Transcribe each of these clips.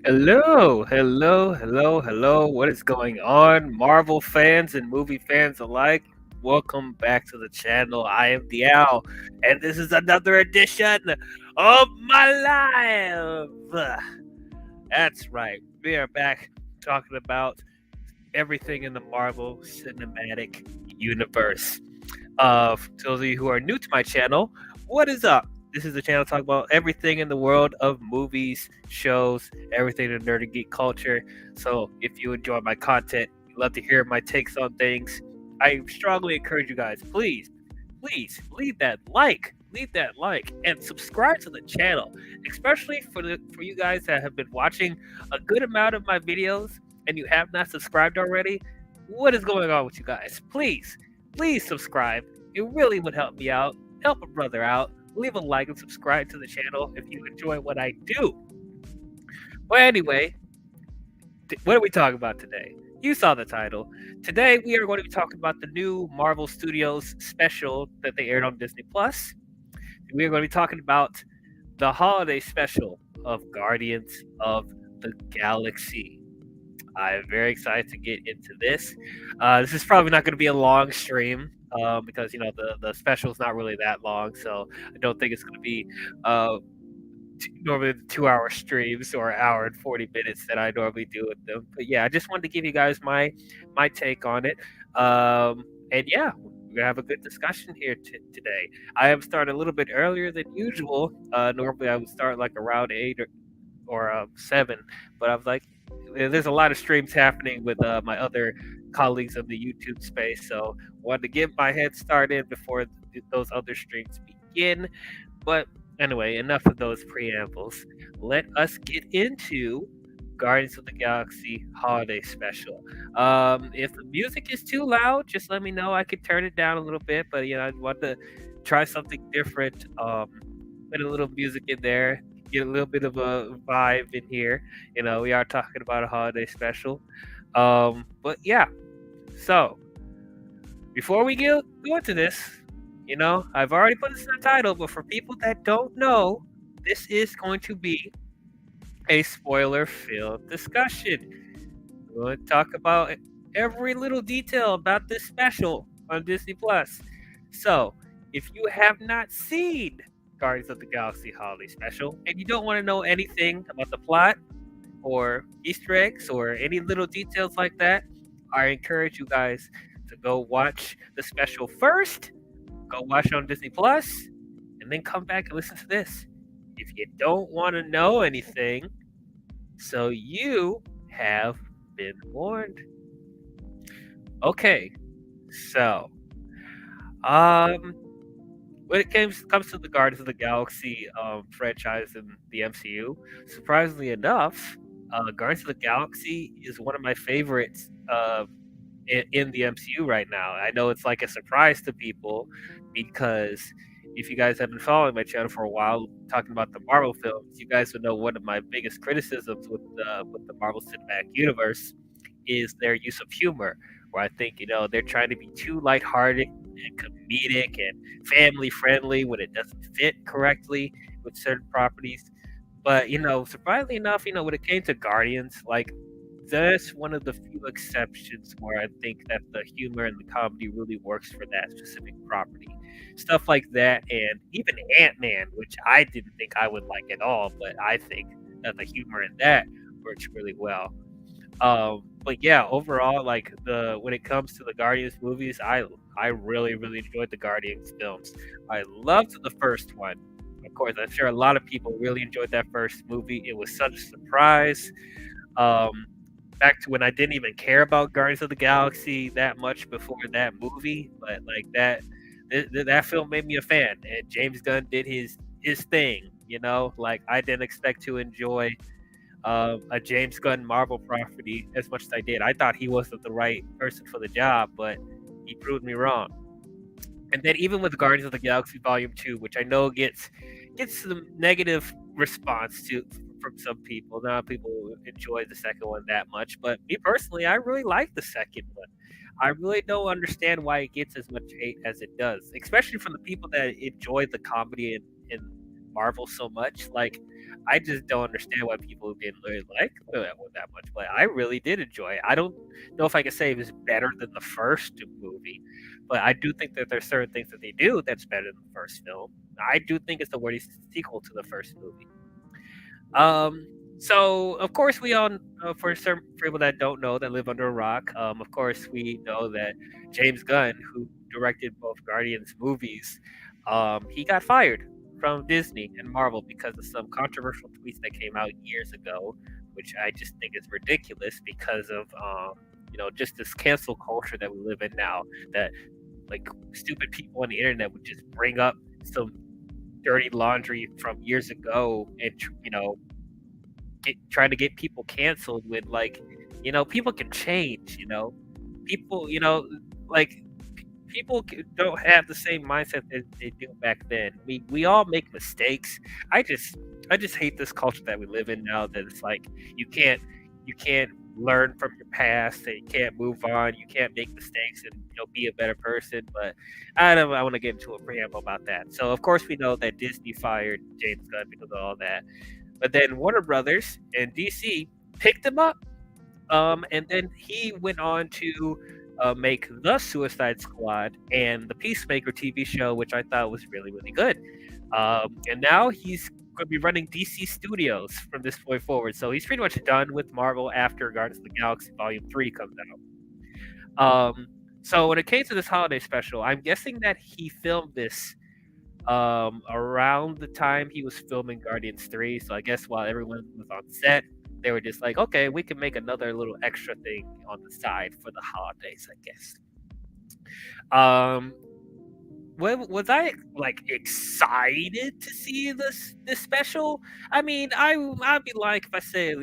Hello, hello, hello, hello. What is going on, Marvel fans and movie fans alike? Welcome back to the channel. I am the Owl, and this is another edition of my life. That's right. We are back talking about everything in the Marvel Cinematic Universe. To those of you who are new to my channel, what is up? This is the channel talking about everything in the world of movies, shows, everything in nerd and geek culture. So if you enjoy my content, you love to hear my takes on things, I strongly encourage you guys, please leave that like, and subscribe to the channel, especially for you guys that have been watching a good amount of my videos and you have not subscribed already. What is going on with you guys? Please subscribe. It really would help me out, help a brother out. Leave a like and subscribe to the channel if you enjoy what I do. But anyway, what are we talking about today? You saw the title. Today we are going to be talking about the new Marvel Studios special that they aired on Disney Plus. We are going to be talking about the holiday special of Guardians of the Galaxy. I'm very excited to get into this. This is probably not going to be a long stream because the special is not really that long, so I don't think it's going to be uh, normally the 2 hour streams or an hour and 40 minutes that I normally do with them. But yeah, I just wanted to give you guys my take on it. And yeah, we're gonna have a good discussion here today. I am starting a little bit earlier than usual. Normally I would start like around 8 or 7, but I was like, there's a lot of streams happening with my other colleagues of the YouTube space, so wanted to get my head started before those other streams begin. But anyway, enough of those preambles. Let us get into Guardians of the Galaxy Holiday Special. If the music is too loud, just let me know. I could turn it down a little bit, but I want to try something different. Put a little music in there, get a little bit of a vibe in here. We are talking about a holiday special. But yeah, so before we go into this, I've already put this in the title, but for people that don't know, this is going to be a spoiler-filled discussion. We're going to talk about every little detail about this special on Disney Plus. So, if you have not seen Guardians of the Galaxy Holiday Special and you don't want to know anything about the plot or Easter eggs or any little details like that, I encourage you guys to go watch the special first. Go watch it on Disney Plus, and then come back and listen to this. If you don't want to know anything, so you have been warned. Okay, so when it comes to the Guardians of the Galaxy franchise in the MCU, surprisingly enough, Guardians of the Galaxy is one of my favorites in the MCU right now. I know it's like a surprise to people because if you guys have been following my channel for a while, talking about the Marvel films, you guys would know one of my biggest criticisms with the Marvel Cinematic Universe is their use of humor, where I think they're trying to be too lighthearted and comedic and family friendly when it doesn't fit correctly with certain properties. But surprisingly enough, when it came to Guardians, like that's one of the few exceptions where I think that the humor and the comedy really works for that specific property. Stuff like that, and even Ant-Man, which I didn't think I would like at all, but I think that the humor in that works really well. But yeah, overall, like when it comes to the Guardians movies, I really enjoyed the Guardians films. I loved the first one. Of course, I'm sure a lot of people really enjoyed that first movie. It was such a surprise. Um, Back to when I didn't even care about Guardians of the Galaxy that much before that movie, but like that film made me a fan, and James Gunn did his thing. Like I didn't expect to enjoy a James Gunn Marvel property as much as I did. I thought he wasn't the right person for the job, but he proved me wrong. And then even with Guardians of the Galaxy Volume 2, which I know gets some negative response from some people. Not people enjoy the second one that much, but me personally, I really like the second one. I really don't understand why it gets as much hate as it does, especially from the people that enjoy the comedy and Marvel so much. Like, I just don't understand why people didn't really like that one that much. But I really did enjoy it. I don't know if I can say it was better than the first movie, but I do think that there's certain things that they do that's better than the first film. I do think it's the worthy sequel to the first movie. Um, so of course we all, for some people that don't know that live under a rock, of course we know that James Gunn, who directed both Guardians movies, he got fired from Disney and Marvel because of some controversial tweets that came out years ago, which I just think is ridiculous because of just this cancel culture that we live in now. That like stupid people on the internet would just bring up some dirty laundry from years ago and trying to get people canceled with like people can change, people like people don't have the same mindset that they do back then. We all make mistakes. I just hate this culture that we live in now, that it's like you can't learn from your past, and you can't move on, you can't make mistakes and be a better person. But I want to get into a preamble about that. So of course we know that Disney fired James Gunn because of all that, but then Warner Brothers and DC picked him up, and then he went on to make The Suicide Squad and the Peacemaker TV show, which I thought was really, really good. And now he's going to be running DC Studios from this point forward. So he's pretty much done with Marvel after Guardians of the Galaxy Volume 3 comes out. So when it came to this holiday special, I'm guessing that he filmed this around the time he was filming Guardians 3. So I guess while everyone was on set, they were just like, okay, we can make another little extra thing on the side for the holidays, I guess. Was I like excited to see this special? I mean, I'd be lying if I say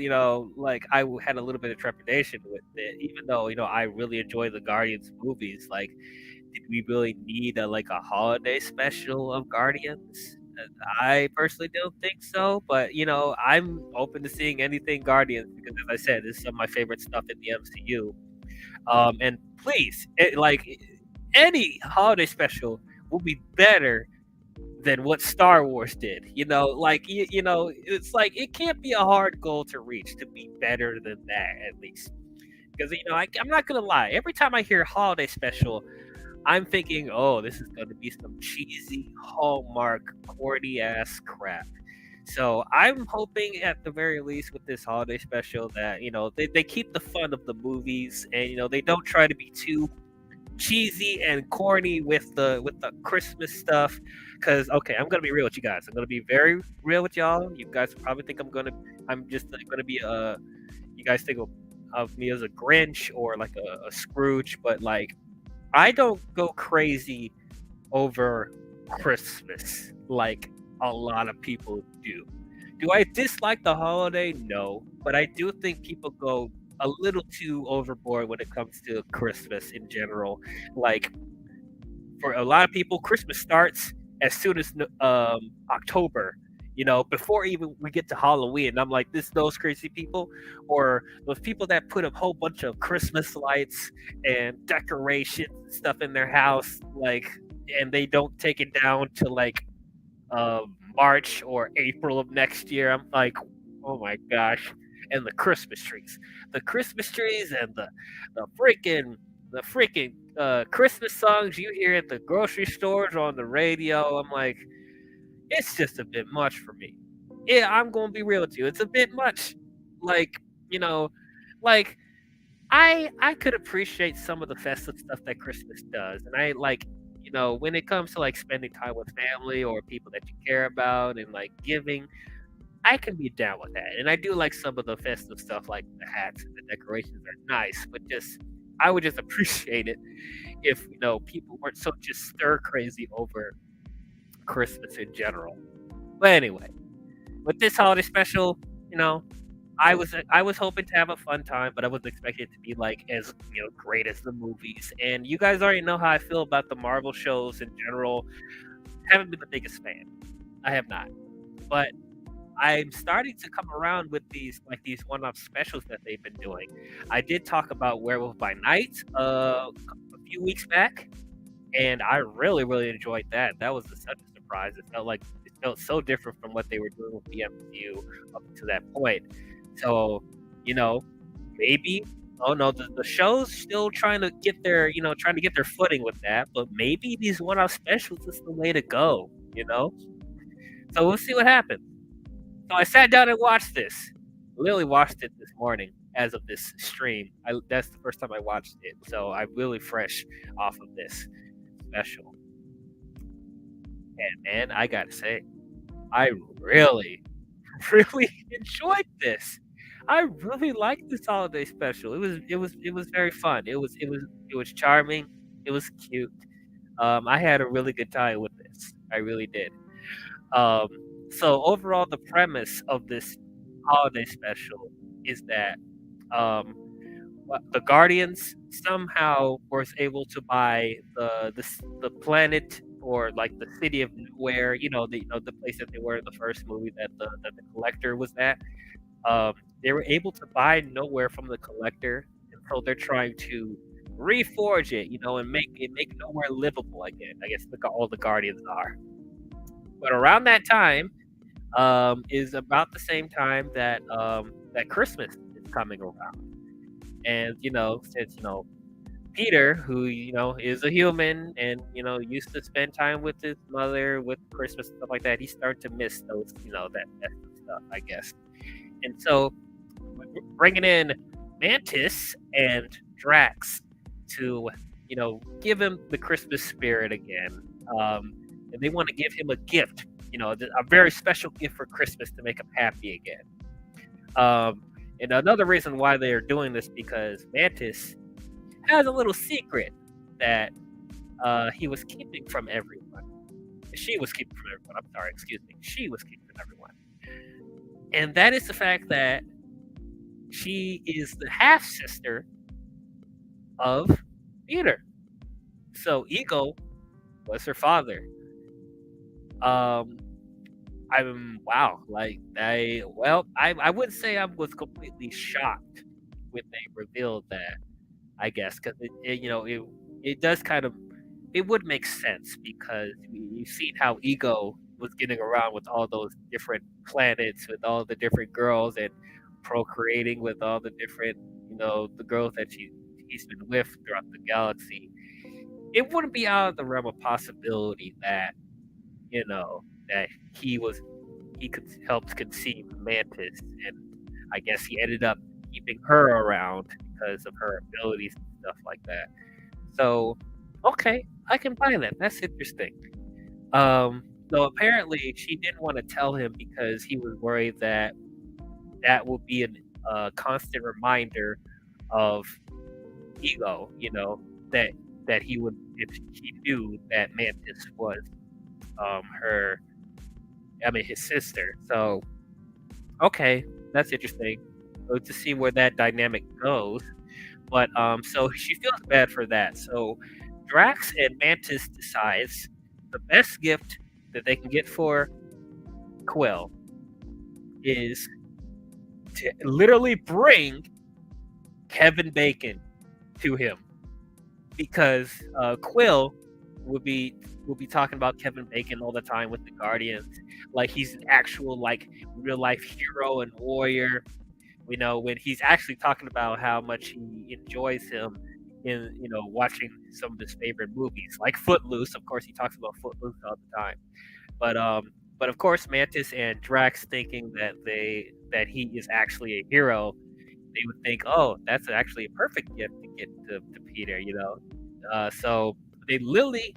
like I had a little bit of trepidation with it, even though I really enjoy the Guardians movies. Like, did we really need a holiday special of Guardians? I personally don't think so, but I'm open to seeing anything Guardians because, as I said, this is some of my favorite stuff in the MCU. And please, any holiday special will be better than what Star Wars did. It's like it can't be a hard goal to reach to be better than that, at least. Because I'm not gonna lie, every time I hear holiday special, I'm thinking, oh, this is going to be some cheesy Hallmark corny ass crap. So I'm hoping at the very least with this holiday special that they keep the fun of the movies, and they don't try to be too cheesy and corny with the Christmas stuff. Because okay, I'm gonna be real with you guys. I'm gonna be very real with y'all. You guys probably think I'm just gonna be you guys think of me as a Grinch or like a Scrooge, but like, I don't go crazy over Christmas like a lot of people do. Do I dislike the holiday? No, but I do think people go a little too overboard when it comes to Christmas in general. Like, for a lot of people, Christmas starts as soon as October. Before even we get to Halloween. And I'm like, those crazy people, or those people that put a whole bunch of Christmas lights and decorations and stuff in their house, like, and they don't take it down to like March or April of next year. I'm like, oh my gosh. And the Christmas trees, and the freaking Christmas songs you hear at the grocery stores or on the radio. I'm like, it's just a bit much for me. Yeah, I'm gonna be real with you. It's a bit much. Like, like I could appreciate some of the festive stuff that Christmas does. And I like, when it comes to like spending time with family or people that you care about and like giving, I can be down with that. And I do like some of the festive stuff, like the hats and the decorations are nice, but I would just appreciate it if people weren't so just stir crazy over Christmas in general. But anyway, with this holiday special, I was hoping to have a fun time, but I wasn't expecting it to be like as great as the movies. And you guys already know how I feel about the Marvel shows in general. I haven't been the biggest fan. I have not, but I'm starting to come around with these one-off specials that they've been doing. I did talk about Werewolf by Night a few weeks back, and I really, really enjoyed that. That was such a surprise. It felt like felt so different from what they were doing with the MCU up to that point. So, you know, maybe oh no, the show's still trying to get their trying to get their footing with that, but maybe these one-off specials is the way to go. You know, so we'll see what happens. So I sat down and watched this. Literally watched it this morning as of this stream. That's the first time I watched it, so I'm really fresh off of this special. And man, I gotta say, I really, really enjoyed this. I really liked this holiday special. It was very fun. It was charming. It was cute. I had a really good time with this. I really did. Um, so overall, the premise of this holiday special is that um, the Guardians somehow was able to buy the planet or like the city of nowhere. The place that they were in the first movie that the collector was at. They were able to buy nowhere from the collector, and so they're trying to reforge it, and make nowhere livable again. I guess all the Guardians are. But around that time, is about the same time that Christmas is coming around. And since Peter, who is a human and used to spend time with his mother with Christmas and stuff like that, he's starting to miss those that festive stuff, I guess. And so bringing in Mantis and Drax to give him the Christmas spirit again, and they want to give him a gift, a very special gift for Christmas to make him happy again. And another reason why they are doing this because Mantis has a little secret that he was keeping from everyone. She was keeping from everyone. I'm sorry, excuse me. She was keeping from everyone. And that is the fact that she is the half sister of Peter. So Ego was her father. I'm wow, like I would say I was completely shocked when they revealed that. I guess because it does kind of it would make sense because you've seen how Ego was getting around with all those different planets with all the different girls and procreating with all the different the girls that he's been with throughout the galaxy. It wouldn't be out of the realm of possibility that that he could help conceive Mantis, and I guess he ended up keeping her around because of her abilities and stuff like that. So, okay, I can buy that. That's interesting. So apparently she didn't want to tell him because he was worried that that would be a constant reminder of Ego, that he would if he knew that Mantis was his sister. So, okay, that's interesting. So to see where that dynamic goes. But so she feels bad for that. So Drax and Mantis decides the best gift that they can get for Quill is to literally bring Kevin Bacon to him, because Quill will be talking about Kevin Bacon all the time with the Guardians, like he's an actual like real life hero and warrior. When he's actually talking about how much he enjoys him in watching some of his favorite movies, like Footloose. Of course, he talks about Footloose all the time. But of course, Mantis and Drax thinking that he is actually a hero, they would think, oh, that's actually a perfect gift to get to Peter. So they literally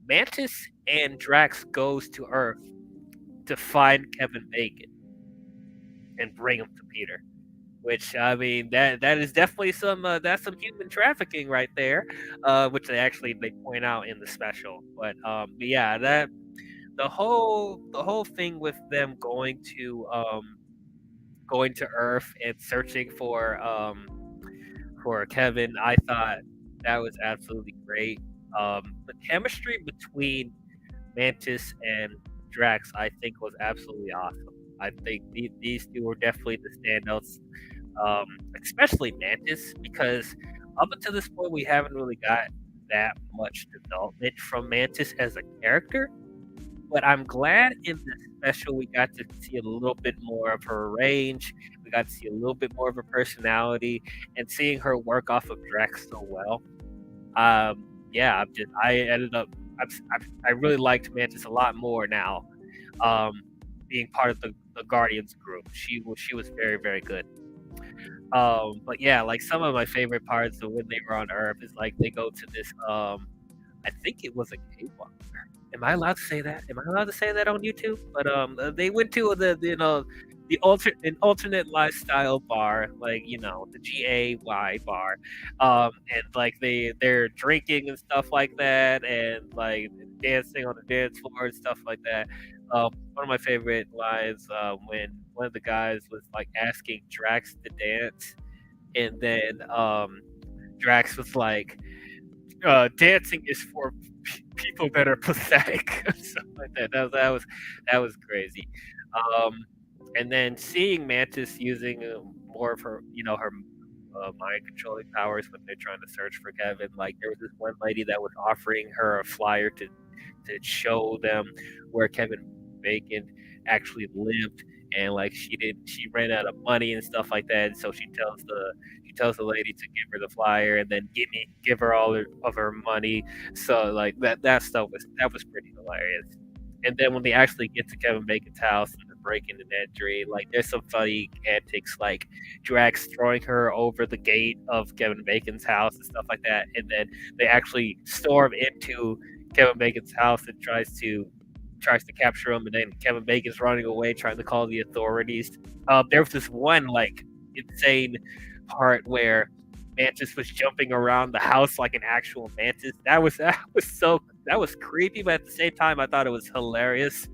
Mantis and Drax goes to Earth to find Kevin Bacon and bring him to Peter. Which I mean, that is definitely that's some human trafficking right there, which they point out in the special. But yeah, that the whole thing with them going to Earth and searching for Kevin, I thought that was absolutely great. The chemistry between Mantis and Drax, I think, was absolutely awesome. I think these two were definitely the standouts, especially Mantis, because up until this point, we haven't really got that much development from Mantis as a character. But I'm glad in this special. We got to see a little bit more of her range. We got to see a little bit more of her personality, and seeing her work off of Drax so well. Yeah, I ended up I really liked Mantis a lot more now. Um, being part of the Guardians group, she was very very good. But yeah, like some of my favorite parts of when they were on Earth is like they go to this I think it was a cakewalk. Am I allowed to say that? Am I allowed to say that on YouTube? But they went to the alternate lifestyle bar, like the GAY bar, and like they're drinking and stuff like that, and like dancing on the dance floor and stuff like that. One of my favorite lines when one of the guys was like asking Drax to dance, and then Drax was like, dancing is for people that are pathetic, something like that. That was crazy. Um, and then seeing Mantis using more of her mind controlling powers when they're trying to search for Kevin. Like there was this one lady that was offering her a flyer to show them where Kevin Bacon actually lived, and like she ran out of money and stuff like that. And so she tells the lady to give her the flyer and then give her all of her money. So like that stuff was pretty hilarious. And then when they actually get to Kevin Bacon's house and they're breaking the entry, like there's some funny antics, like Drax throwing her over the gate of Kevin Bacon's house and stuff like that. And then they actually storm into Kevin Bacon's house and tries to capture him, and then Kevin Bacon's running away, trying to call the authorities. There was this one like insane part where Mantis was jumping around the house like an actual mantis. That was creepy, but at the same time, I thought it was hilarious.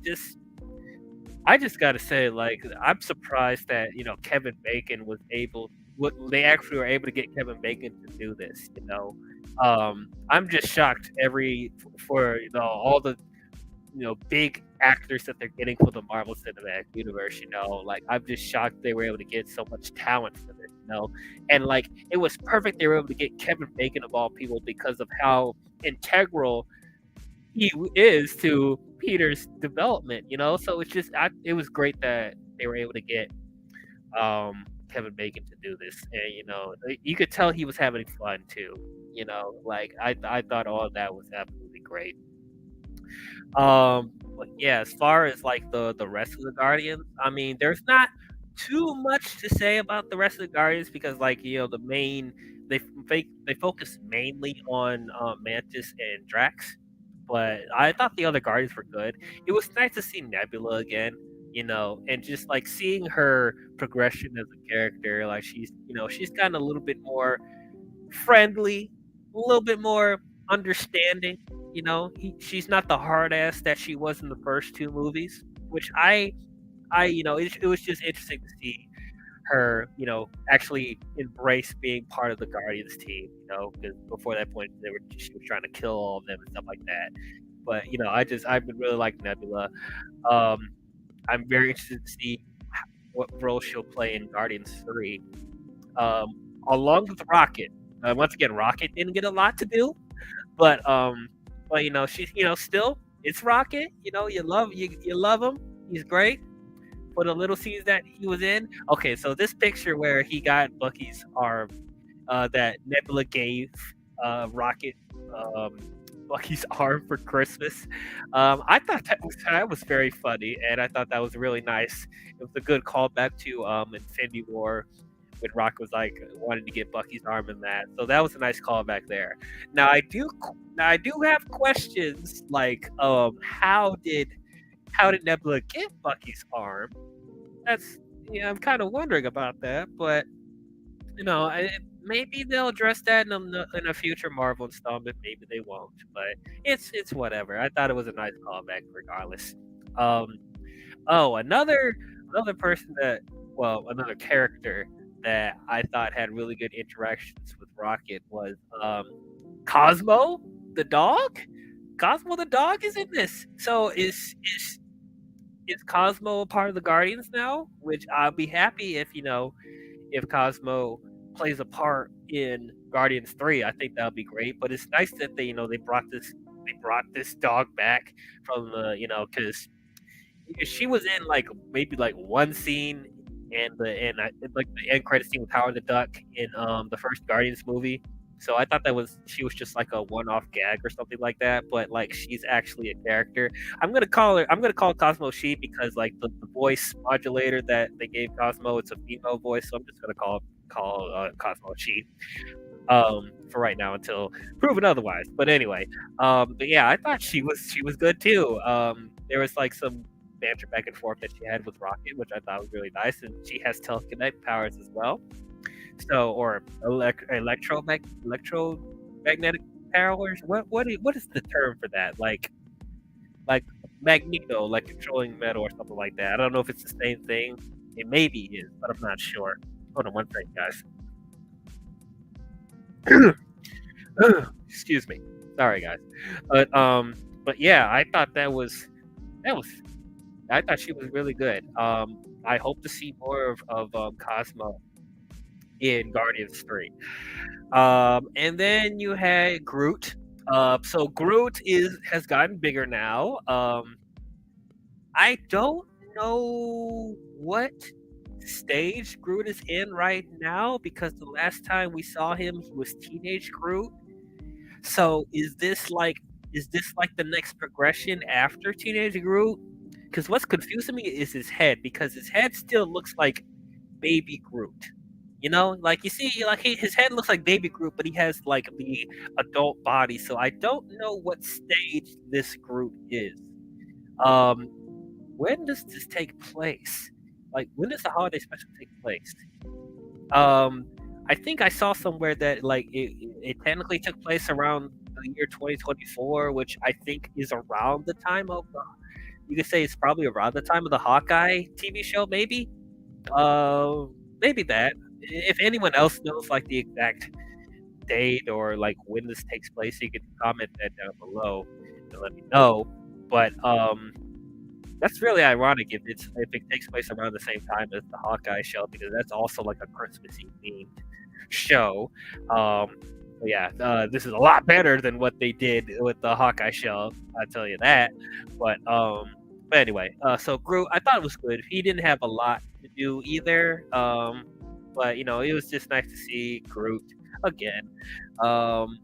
Just I just gotta say, like, I'm surprised that Kevin Bacon was able. What they actually were able to get Kevin Bacon to do this. I'm just shocked for all the big actors that they're getting for the Marvel Cinematic Universe. Like I'm just shocked they were able to get so much talent for this. And like it was perfect they were able to get Kevin Bacon of all people because of how integral he is to Peter's development. So it was great that they were able to get Kevin Bacon to do this, and you could tell he was having fun too. Like I thought all of that was absolutely great. But yeah, as far as like the rest of the Guardians, I mean, there's not too much to say about the rest of the Guardians because like the main they focus mainly on Mantis and Drax, but I thought the other Guardians were good. It was nice to see Nebula again, and just like seeing her progression as a character. Like she's gotten a little bit more friendly, a little bit more understanding. She's not the hard ass that she was in the first two movies, which it was just interesting to see her, actually embrace being part of the Guardians team. Because before that point, she was trying to kill all of them and stuff like that. But I've been really liking Nebula. I'm very interested to see what role she'll play in Guardians 3, along with Rocket. Once again, Rocket didn't get a lot to do, but she's still it's Rocket. You love him. He's great for the little scenes that he was in. Okay, so this picture where he got Bucky's arm, that Nebula gave Rocket Bucky's arm for Christmas. I thought that was very funny, and I thought that was really nice. It was a good callback to Infinity War when Rock was like wanted to get Bucky's arm in that. So that was a nice callback there. Now I do have questions like how did Nebula get Bucky's arm? That's I'm kind of wondering about that, but maybe they'll address that in a future Marvel installment. Maybe they won't, but it's whatever. I thought it was a nice callback regardless. Um, oh, another person another character that I thought had really good interactions with Rocket was Cosmo the dog. Cosmo the dog is in this. So is Cosmo a part of the Guardians now? Which I'll be happy if Cosmo plays a part in Guardians 3. I think that would be great. But it's nice that they brought this they brought this dog back from the because she was in like maybe like one scene and like the end credit scene with Howard the Duck in the first Guardians movie. So I thought she was just like a one-off gag or something like that, but like she's actually a character. I'm gonna call Cosmo she because like the voice modulator that they gave Cosmo, it's a female voice, so I'm just gonna call Cosmo she for right now until proven otherwise. But anyway, but yeah, I thought she was good too. There was like some banter back and forth that she had with Rocket, which I thought was really nice, and she has telekinetic powers as well. So or electromagnetic powers. What is the term for that? Like Magneto, like controlling metal or something like that. I don't know if it's the same thing. It maybe is, but I'm not sure. Hold on one second, guys. Excuse me. Sorry, guys. But yeah, I thought that was. I thought she was really good. I hope to see more of Cosmo in Guardians 3. And then you had Groot. So Groot has gotten bigger now. I don't know what stage Groot is in right now because the last time we saw him, he was teenage Groot. So is this like the next progression after teenage Groot? Because what's confusing me is his head because his head still looks like baby Groot. You know, like you see, like his head looks like baby Groot, but he has like the adult body. So I don't know what stage this Groot is. Um, when does this take place? Like, when does the holiday special take place? Um, I think I saw somewhere that like it technically took place around the year 2024, which I think is around the time of you could say it's probably around the time of the Hawkeye TV show, maybe. Uh, Maybe that. If anyone else knows like the exact date or like when this takes place, you can comment that down below and let me know. But that's really ironic if it takes place around the same time as the Hawkeye show because that's also like a Christmassy themed show. But yeah, this is a lot better than what they did with the Hawkeye show. I tell you that. But anyway, so Groot, I thought it was good. He didn't have a lot to do either. But you know, it was just nice to see Groot again. Um,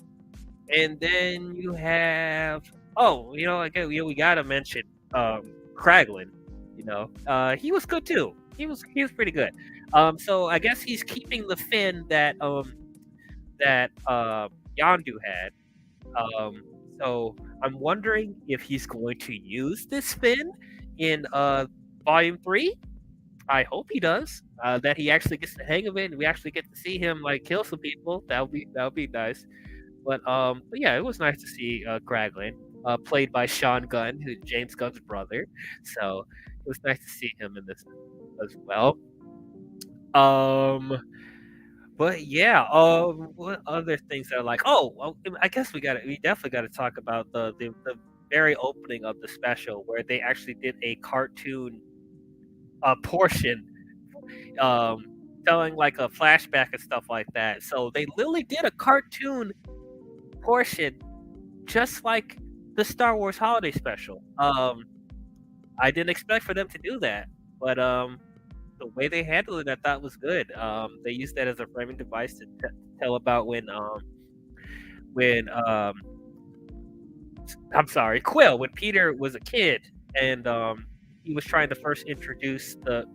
and then you have again we gotta mention Kraglin. You know, he was good too. He was pretty good. So I guess he's keeping the fin that Yondu had. So I'm wondering if he's going to use this fin in Volume 3. I hope he does. That he actually gets the hang of it, and we actually get to see him like kill some people. That would be nice. But yeah, it was nice to see Kraglin, played by Sean Gunn, who's James Gunn's brother. So it was nice to see him in this as well. Um, but yeah, what other things are like? Oh, well, I guess we definitely got to talk about the very opening of the special where they actually did a cartoon portion, um, telling like a flashback and stuff like that. So they literally did a cartoon portion, just like the Star Wars Holiday Special. I didn't expect for them to do that, but the way they handled it, I thought was good. They used that as a framing device to tell about when I'm sorry, Quill, when Peter was a kid and he was trying to first introduce the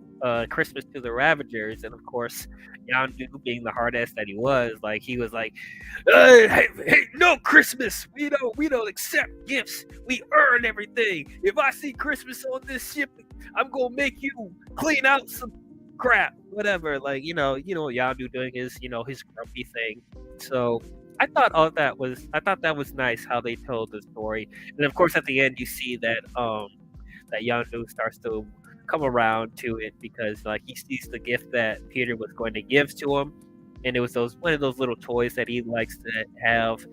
Christmas to the Ravagers, and of course, Yondu, being the hard ass that he was like, hey, no Christmas. We don't accept gifts. We earn everything. If I see Christmas on this ship, I'm gonna make you clean out some crap, whatever. Like what Yondu doing is his grumpy thing. So I thought that was nice how they told the story, and of course at the end you see that Yondu starts to come around to it because like he sees the gift that Peter was going to give to him, and it was one of those little toys that he likes to have,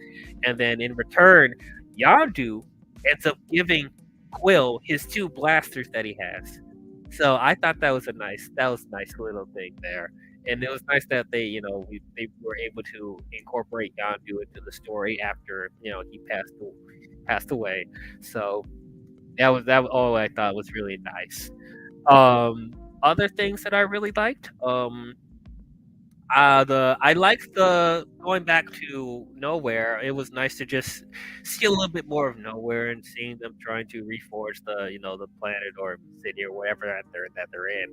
and then in return, Yondu ends up giving Quill his two blasters that he has. So I thought that was a nice little thing there, and it was nice that they were able to incorporate Yondu into the story after he passed away. So that was all I thought was really nice. Other things that I really liked, the I liked the going back to Nowhere. It was nice to just see a little bit more of Nowhere and seeing them trying to reforge the planet or city or whatever that they're in.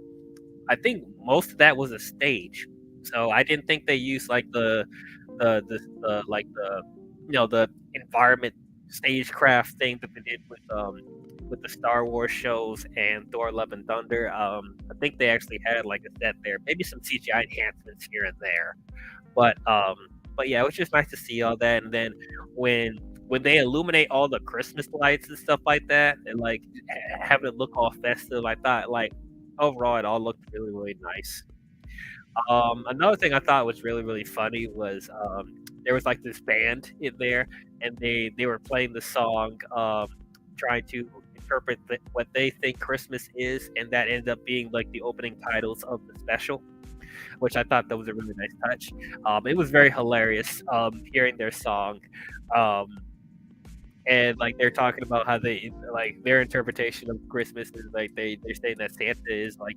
I think most of that was a stage, so I didn't think they used like the like the environment stagecraft thing that they did with the Star Wars shows and Thor: Love and Thunder. I think they actually had like a set there, maybe some CGI enhancements here and there, but yeah, it was just nice to see all that. And then when when they illuminate all the Christmas lights and stuff like that, and like having it look all festive, I thought like overall it all looked really really nice. Another thing I thought was really really funny was there was like this band in there, and they were playing the song, trying to interpret what they think Christmas is, and that ended up being like the opening titles of the special, which I thought that was a really nice touch. It was very hilarious hearing their song. Um, and like they're talking about how they like their interpretation of Christmas is like they're saying that Santa is a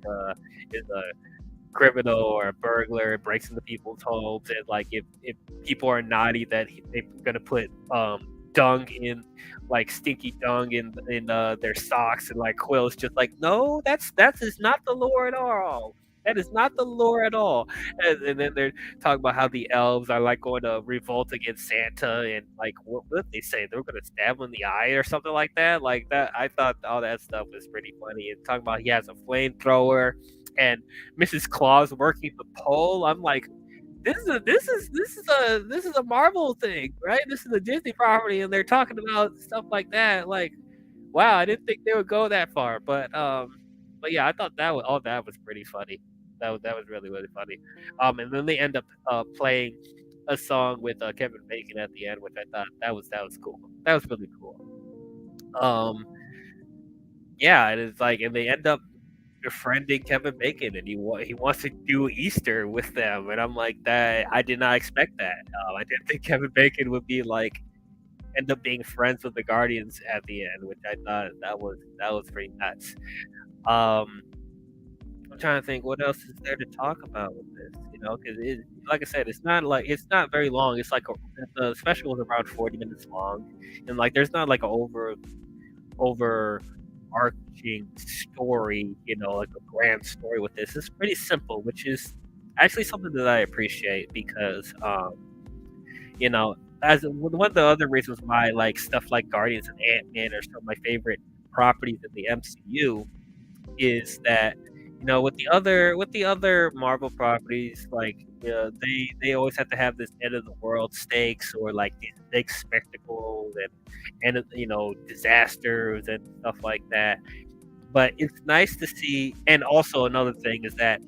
criminal or a burglar, breaks into people's homes, and like if people are naughty, that they're gonna put dung in like stinky dung in their socks, and like Quill's just like, no, that is not the lore at all. That is not the lore at all. And then they're talking about how the elves are like going to revolt against Santa, and like what did they say? They were gonna stab him in the eye or something like that. Like that, I thought all that stuff was pretty funny. And talking about he has a flamethrower, and Mrs. Claus working the pole. I'm like, this is a Marvel thing, right? This is a Disney property, and they're talking about stuff like that. Like, wow, I didn't think they would go that far, but yeah, I thought all that was pretty funny. That was really really funny. And then they end up playing a song with Kevin Bacon at the end, which I thought that was cool. That was really cool. Um, yeah, and it's like, and they end up befriending Kevin Bacon, and he wants to do Easter with them, and I'm like, that I did not expect that. I didn't think Kevin Bacon would be like end up being friends with the Guardians at the end, which I thought that was pretty nuts. Um, I'm trying to think what else is there to talk about with this, because like I said, it's not very long. It's like the special was around 40 minutes long, and like there's not like a overarching story, like a grand story with this. It's pretty simple, which is actually something that I appreciate because, you know, as one of the other reasons why I like stuff like Guardians and Ant-Man are some of my favorite properties in the MCU is that, with the other Marvel properties, like they always have to have this end of the world stakes or like these big spectacles and disasters and stuff like that. But it's nice to see. And also another thing is that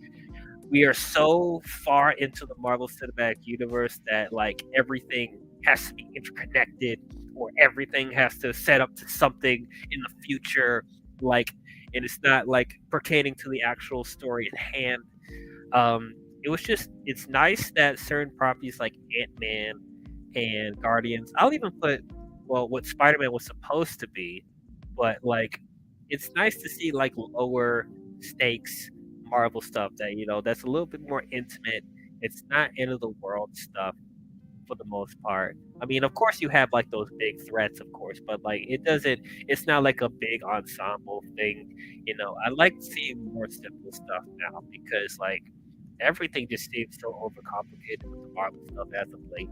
we are so far into the Marvel Cinematic Universe that like everything has to be interconnected, or everything has to set up to something in the future, like, and it's not like pertaining to the actual story at hand. It's nice that certain properties like Ant-Man and Guardians, I'll even put, well, what Spider-Man was supposed to be, but like it's nice to see like lower stakes Marvel stuff that's a little bit more intimate. It's not end of the world stuff for the most part. I mean, of course you have like those big threats, of course, but like it's not like a big ensemble thing. I like seeing more simple stuff now because like everything just seems so overcomplicated with the Marvel stuff as of late.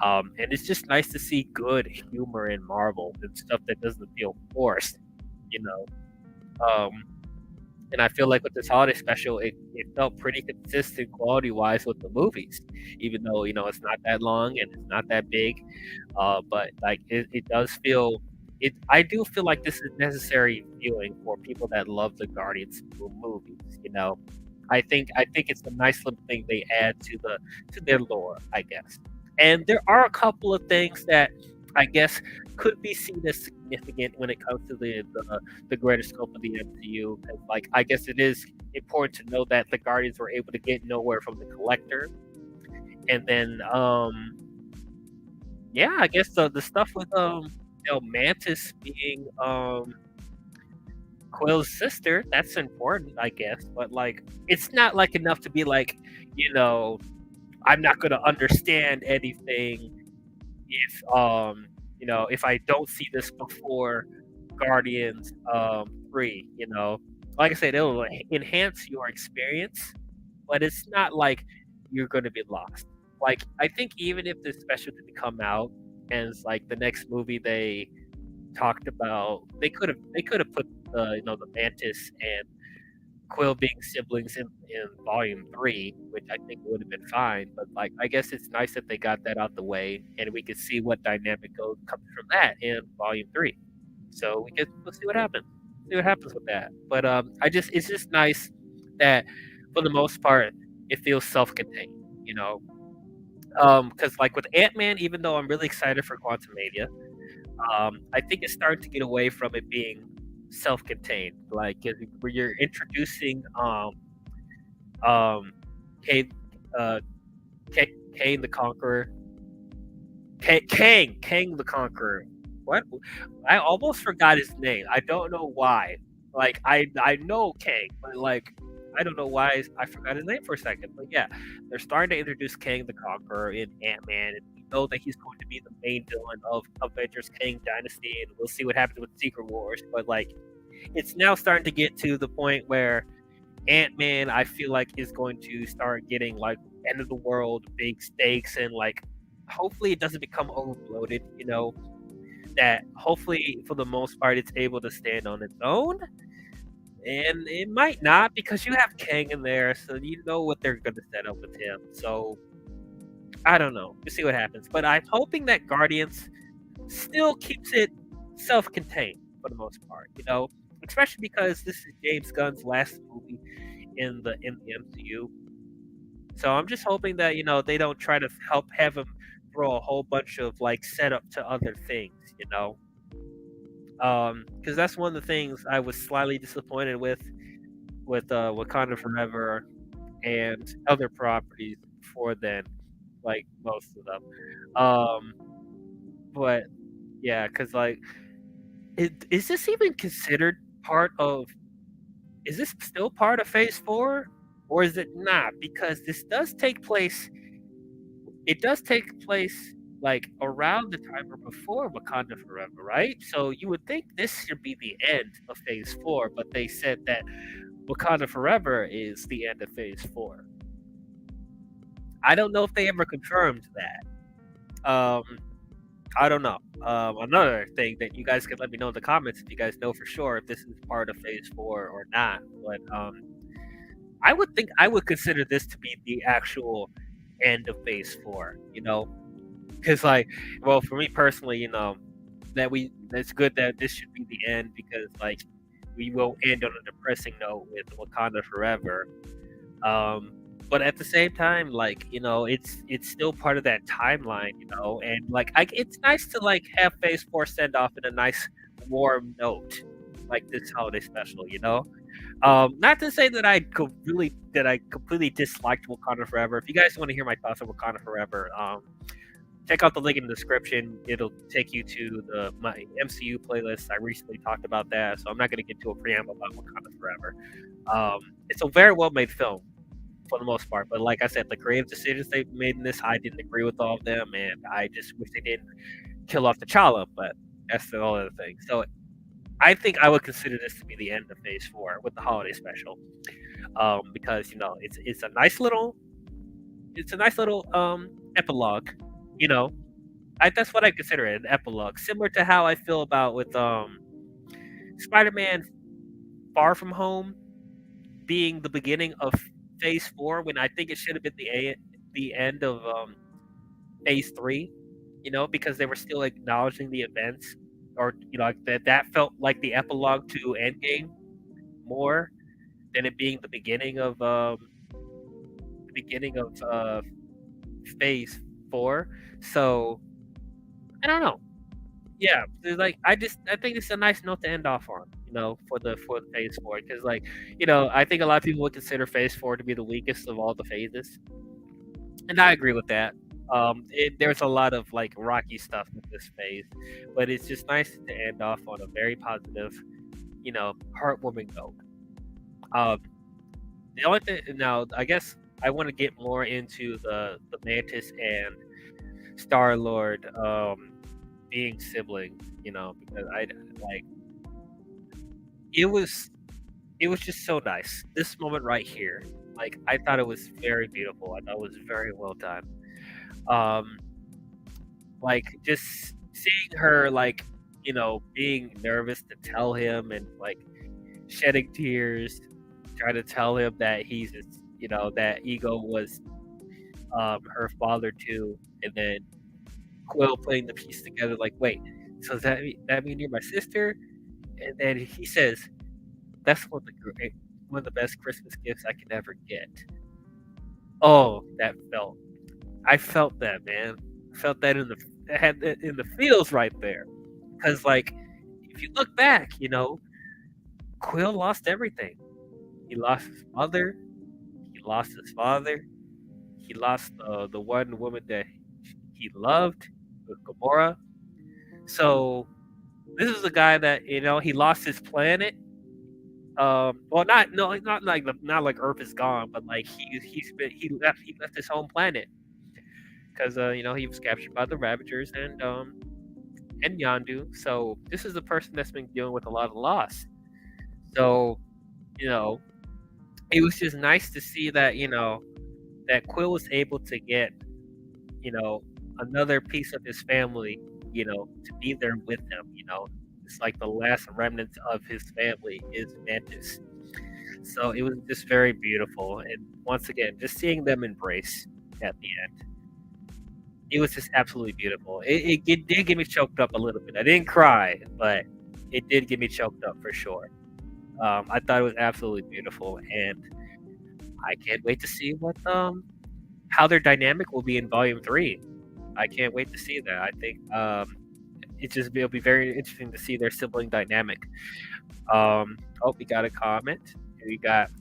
And it's just nice to see good humor in Marvel and stuff that doesn't feel forced, you know. Um, and I feel like with this holiday special, it felt pretty consistent quality wise with the movies, even though it's not that long and it's not that big. But like it does feel it. I do feel like this is necessary viewing for people that love the Guardians movies. I think it's a nice little thing they add to their lore, I guess. And there are a couple of things that I guess could be seen as significant when it comes to the greater scope of the MCU. And like I guess it is important to know that the Guardians were able to get nowhere from the Collector, and then yeah, I guess the stuff with Mantis being Quill's sister, that's important, I guess. But like, it's not like enough to be like, you know, I'm not gonna understand anything if if I don't see this before Guardians 3. Like I said, it'll enhance your experience, but it's not like you're gonna be lost. Like, I think even if this special didn't come out and it's like the next movie they talked about, they could have put the Mantis and Quill being siblings in Volume 3, which I think would have been fine. But like, I guess it's nice that they got that out the way, and we could see what dynamic comes from that in Volume 3. So we'll see what happens. See what happens with that. But it's just nice that for the most part it feels self-contained. You know, because like with Ant-Man, even though I'm really excited for Quantumania, I think it's starting to get away from it being self-contained. Like where you're introducing Kane, uh, Kane the Conqueror, Kang the Conqueror. What? I almost forgot his name. I don't know why. Like I know Kang, but like I don't know why I forgot his name for a second. But yeah, they're starting to introduce Kang the Conqueror in Ant-Man, and we know that he's going to be the main villain of Avengers Kang Dynasty, and we'll see what happens with Secret Wars. But like, it's now starting to get to the point where Ant-Man, I feel like, is going to start getting like end of the world big stakes, and like hopefully it doesn't become overloaded. That hopefully for the most part it's able to stand on its own, and it might not because you have Kang in there, so you know what they're going to set up with him. So I don't know. We'll see what happens, but I'm hoping that Guardians still keeps it self-contained for the most part. Especially because this is James Gunn's last movie in the MCU. So I'm just hoping that they don't try to have him throw a whole bunch of like setup to other things. Because that's one of the things I was slightly disappointed with Wakanda Forever and other properties before then, like most of them. Um, but yeah, because like, is this even considered part of? Is this still part of Phase 4, or is it not? Because this does take place. It does take place like around the time or before Wakanda Forever, right? So you would think this should be the end of Phase 4, but they said that Wakanda Forever is the end of Phase 4. I don't know if they ever confirmed that. I don't know. Another thing that you guys can let me know in the comments if you guys know for sure if this is part of Phase 4 or not. But I would think I would consider this to be the actual end of Phase 4. Because like, well, for me personally, that's good that this should be the end because like we will end on a depressing note with Wakanda Forever. But at the same time, like it's still part of that timeline, and like it's nice to like have Phase 4 send off in a nice warm note, like this holiday special. Not to say that I completely disliked Wakanda Forever. If you guys want to hear my thoughts on Wakanda Forever, check out the link in the description. It'll take you to my MCU playlist. I recently talked about that, so I'm not going to get into a preamble about Wakanda Forever. It's a very well made film for the most part, but like I said, the creative decisions they've made in this, I didn't agree with all of them, and I just wish they didn't kill off T'Challa. But that's the whole other thing. So I think I would consider this to be the end of Phase 4 with the holiday special, because it's a nice little epilogue. That's what I consider it, an epilogue, similar to how I feel about with Spider-Man Far From Home being the beginning of Phase 4 when I think it should have been the end of Phase 3. Because they were still acknowledging the events, or like that felt like the epilogue to Endgame more than it being the beginning of Phase 4. So I don't know. Yeah, like I think it's a nice note to end off on, for the Phase 4, because like I think a lot of people would consider Phase 4 to be the weakest of all the phases, and I agree with that. There's a lot of like rocky stuff in this phase, but it's just nice to end off on a very positive, heartwarming note. Um, the only thing now, I guess I want to get more into the Mantis and Star Lord being siblings, because I like it was it was just so nice. This moment right here, like I thought it was very beautiful. I thought it was very well done. Um, like just seeing her like being nervous to tell him and like shedding tears, trying to tell him that that Ego was her father too, and then Quill putting the piece together like, wait, so does that mean you're my sister? And then he says, that's one of the best Christmas gifts I could ever get. Oh, I felt that, man. I felt that I had that in the feels right there. Because like, if you look back, Quill lost everything. He lost his mother. He lost his father. He lost the one woman that he loved, Gamora. So this is a guy that he lost his planet. Well, not like Earth is gone, but like he left his home planet because he was captured by the Ravagers and Yondu. So this is a person that's been dealing with a lot of loss. So you know it was just nice to see that that Quill was able to get another piece of his family to be there with him. It's like the last remnants of his family is Mantis. So it was just very beautiful, and once again, just seeing them embrace at the end, it was just absolutely beautiful. It did get me choked up a little bit. I didn't cry, but it did get me choked up for sure. I thought it was absolutely beautiful, and I can't wait to see what how their dynamic will be in Volume 3. I can't wait to see that. I think it'll be very interesting to see their sibling dynamic. Oh, we got a comment. We got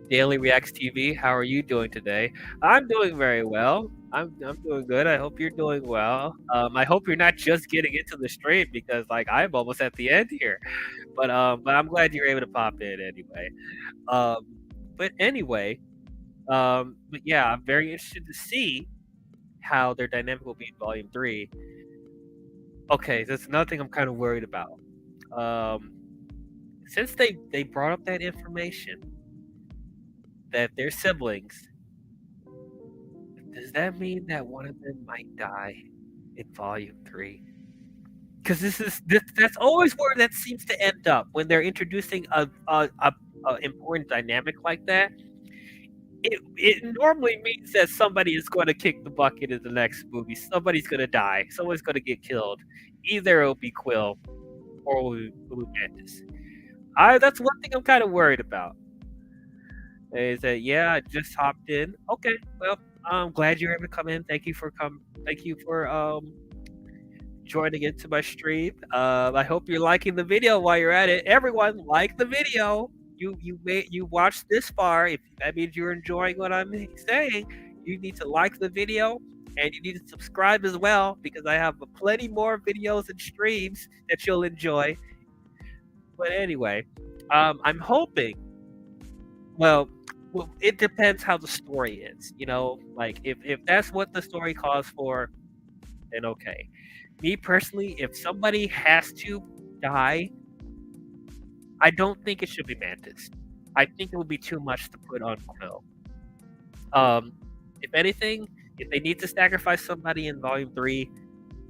Daily Reacts TV. How are you doing today? I'm doing very well. I'm doing good. I hope you're doing well. I hope you're not just getting into the stream because like I'm almost at the end here. But I'm glad you're able to pop in anyway. Um, but anyway, but yeah, I'm very interested to see how their dynamic will be in Volume 3. Okay, that's another thing I'm kind of worried about. Since they brought up that information that they're siblings, does that mean that one of them might die in Volume 3? Because that's always where that seems to end up when they're introducing a important dynamic like that. It normally means that somebody is going to kick the bucket in the next movie. Somebody's going to die. Someone's going to get killed. Either it'll be Quill or it'll be Mantis. That's one thing I'm kind of worried about. Is that I just hopped in. Okay, well, I'm glad you're able to come in. Thank you for joining into my stream. I hope you're liking the video while you're at it. Everyone, like the video. You watched this far. If that means you're enjoying what I'm saying, you need to like the video and you need to subscribe as well because I have plenty more videos and streams that you'll enjoy. But anyway, I'm hoping. Well, it depends how the story is. Like if that's what the story calls for, then okay. Me personally, if somebody has to die, I don't think it should be Mantis. I think it would be too much to put on Quill. If anything, if they need to sacrifice somebody in Volume 3,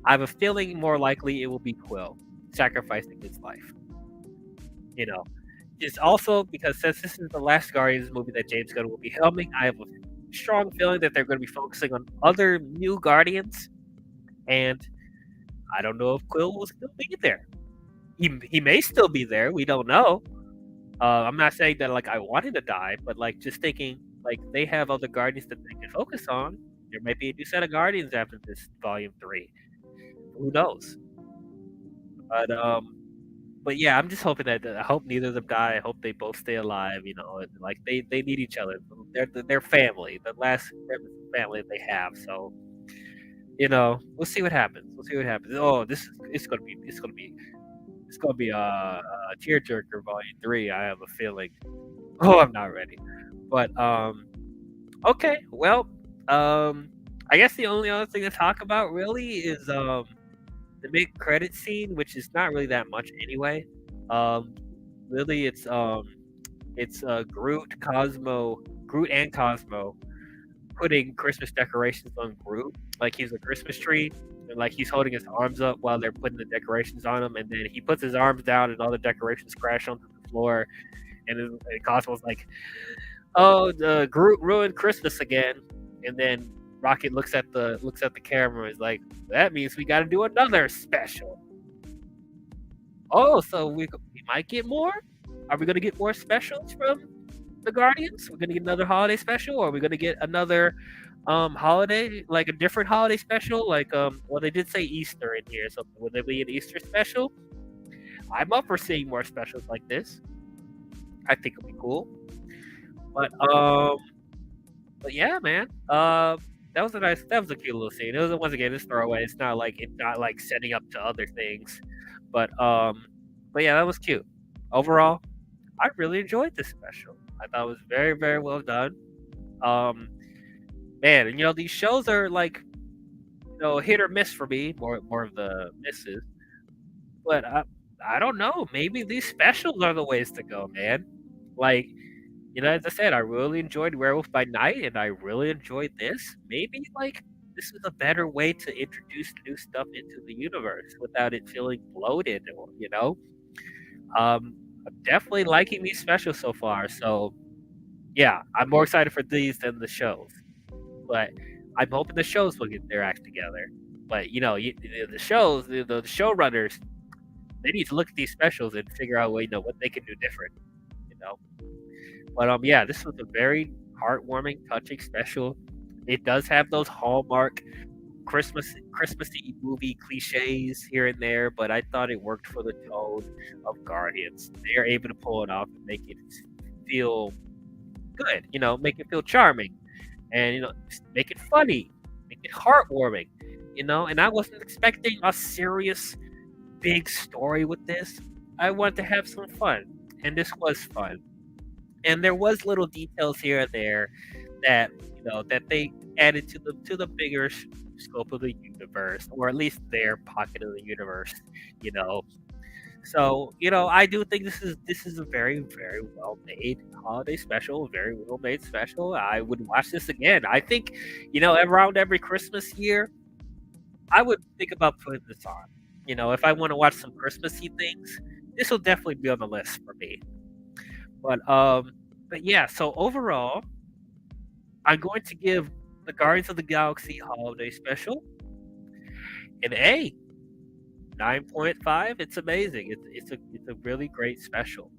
I have a feeling more likely it will be Quill sacrificing his life. It's also because since this is the last Guardians movie that James Gunn will be helming, I have a strong feeling that they're going to be focusing on other new Guardians, and I don't know if Quill will still be there. He may still be there. We don't know. I'm not saying that like I want him to die, but like just thinking like they have other Guardians that they can focus on. There might be a new set of Guardians after this Volume 3. Who knows? But yeah, I'm just hoping that I hope neither of them die. I hope they both stay alive. And, like they need each other. They're family, the last family they have. So we'll see what happens. We'll see what happens. Oh, this is it's gonna be a tearjerker volume 3. I have a feeling. Oh, I'm not ready. But okay. Well, um, I guess the only other thing to talk about really is the mid credit scene, which is not really that much anyway. Um, really, it's Groot and Cosmo putting Christmas decorations on Groot, like he's a Christmas tree, and like he's holding his arms up while they're putting the decorations on him, and then he puts his arms down, and all the decorations crash onto the floor, and Cosmo's like, "Oh, the Groot ruined Christmas again," and then Rocket looks at the camera and is like, "That means we got to do another special." Oh, so we might get more. Are we gonna get more specials from the Guardians? We're gonna get another holiday special, or are we gonna get another holiday, like a different holiday special? Like well, they did say Easter in here, so would there be an Easter special? I'm up for seeing more specials like this. I think it'll be cool. But but yeah, man. That was a cute little scene. It was once again it's throwaway. It's not like setting up to other things. But but yeah, that was cute. Overall, I really enjoyed this special. I thought it was very, very well done. Um, man, and these shows are like hit or miss for me, more of the misses. But I don't know. Maybe these specials are the ways to go, man. Like as I said, I really enjoyed Werewolf by Night, and I really enjoyed this. Maybe like this is a better way to introduce new stuff into the universe without it feeling bloated, or I'm definitely liking these specials so far. So yeah, I'm more excited for these than the shows. But I'm hoping the shows will get their act together. But the shows, the showrunners, they need to look at these specials and figure out what they can do different. You know. But yeah, this was a very heartwarming, touching special. It does have those hallmark Christmassy movie cliches here and there, but I thought it worked for the tone of Guardians. They are able to pull it off and make it feel good, make it feel charming, and make it funny, make it heartwarming, And I wasn't expecting a serious, big story with this. I wanted to have some fun, and this was fun. And there was little details here and there that that they added to the bigger scope of the universe, or at least their pocket of the universe, you know. So I do think this is a very, very well made holiday special, a very well made special. I would watch this again. I think around every Christmas year, I would think about putting this on. If I want to watch some Christmassy things, this will definitely be on the list for me. But yeah. So overall, I'm going to give the Guardians of the Galaxy Holiday Special an A. 9.5. It's amazing. It's a really great special.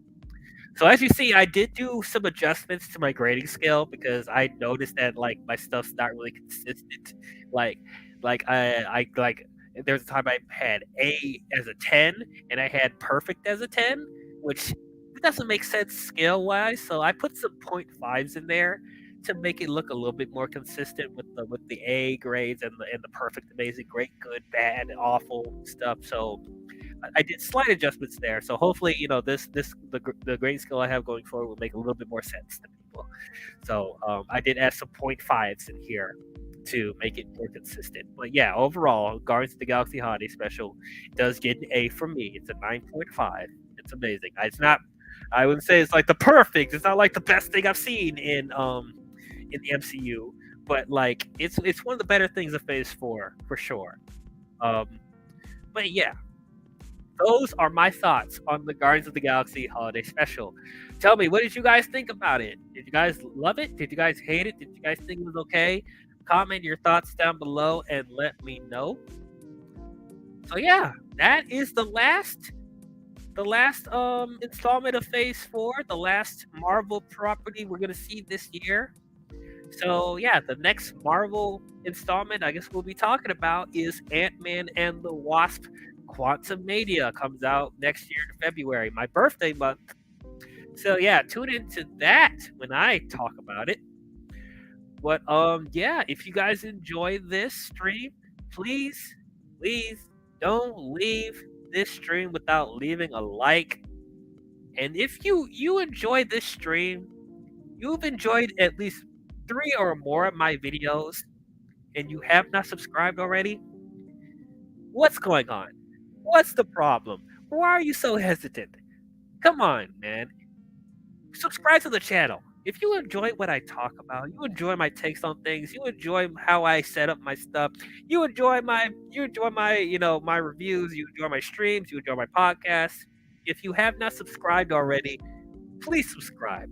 So as you see, I did do some adjustments to my grading scale because I noticed that like my stuff's not really consistent. Like I like there's a time I had A as a 10 and I had perfect as a 10, which doesn't make sense scale wise. So I put some 0.5s in there to make it look a little bit more consistent with the A grades and the perfect, amazing, great, good, bad, awful stuff. So I did slight adjustments there. So hopefully, the grade scale I have going forward will make a little bit more sense to people. So I did add some 0.5s in here to make it more consistent. But yeah, overall, Guardians of the Galaxy Holiday Special does get an A from me. It's a 9.5. It's amazing. It's not. I wouldn't say it's like the perfect. It's not like the best thing I've seen in the MCU, but like it's one of the better things of Phase 4 for sure. But yeah, those are my thoughts on the Guardians of the Galaxy Holiday Special. Tell me, what did you guys think about it? Did you guys love it? Did you guys hate it? Did you guys think it was okay? Comment your thoughts down below and let me know. So yeah, that is the last installment of Phase 4, the last Marvel property we're gonna see this year. So yeah, the next Marvel installment I guess we'll be talking about is Ant-Man and the Wasp: Quantumania. Comes out next year in February, my birthday month. So yeah, tune into that when I talk about it. But yeah, if you guys enjoy this stream, please, please don't leave this stream without leaving a like. And if you enjoyed this stream, you've enjoyed at least 3 or more of my videos, and you have not subscribed already, what's going on? What's the problem? Why are you so hesitant? Come on, man. Subscribe to the channel. If you enjoy what I talk about, you enjoy my takes on things, you enjoy how I set up my stuff, you enjoy my my reviews, you enjoy my streams, you enjoy my podcasts. If you have not subscribed already, please subscribe.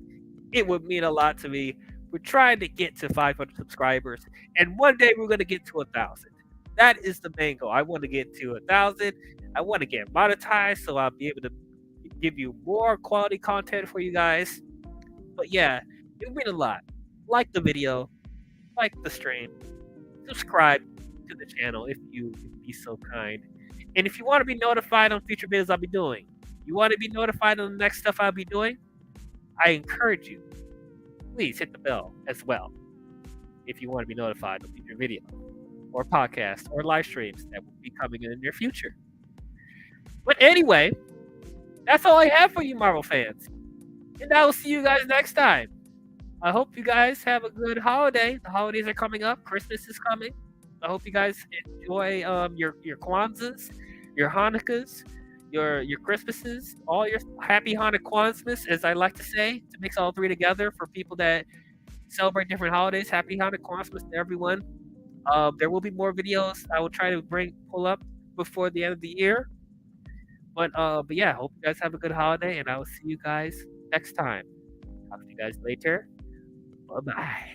It would mean a lot to me. We're trying to get to 500 subscribers, and one day we're going to get to 1,000. That is the main goal. I want to get to 1,000. I want to get monetized so I'll be able to give you more quality content for you guys. But yeah, it would mean a lot. Like the video, like the stream, subscribe to the channel if you would be so kind. And if you want to be notified on future videos I'll be doing, you want to be notified on the next stuff I'll be doing, I encourage you, please hit the bell as well if you want to be notified of future video or podcasts or live streams that will be coming in the near future. But anyway, that's all I have for you, Marvel fans. And I will see you guys next time. I hope you guys have a good holiday. The holidays are coming up. Christmas is coming. I hope you guys enjoy your Kwanzas, your Hanukkahs, your Christmases, all your happy Hanukkah Kwanzas, as I like to say, to mix all three together for people that celebrate different holidays. Happy Hanukkah Kwanzas to everyone. There will be more videos I will try to pull up before the end of the year. But yeah, hope you guys have a good holiday, and I will see you guys next time. Talk to you guys later. Bye-bye.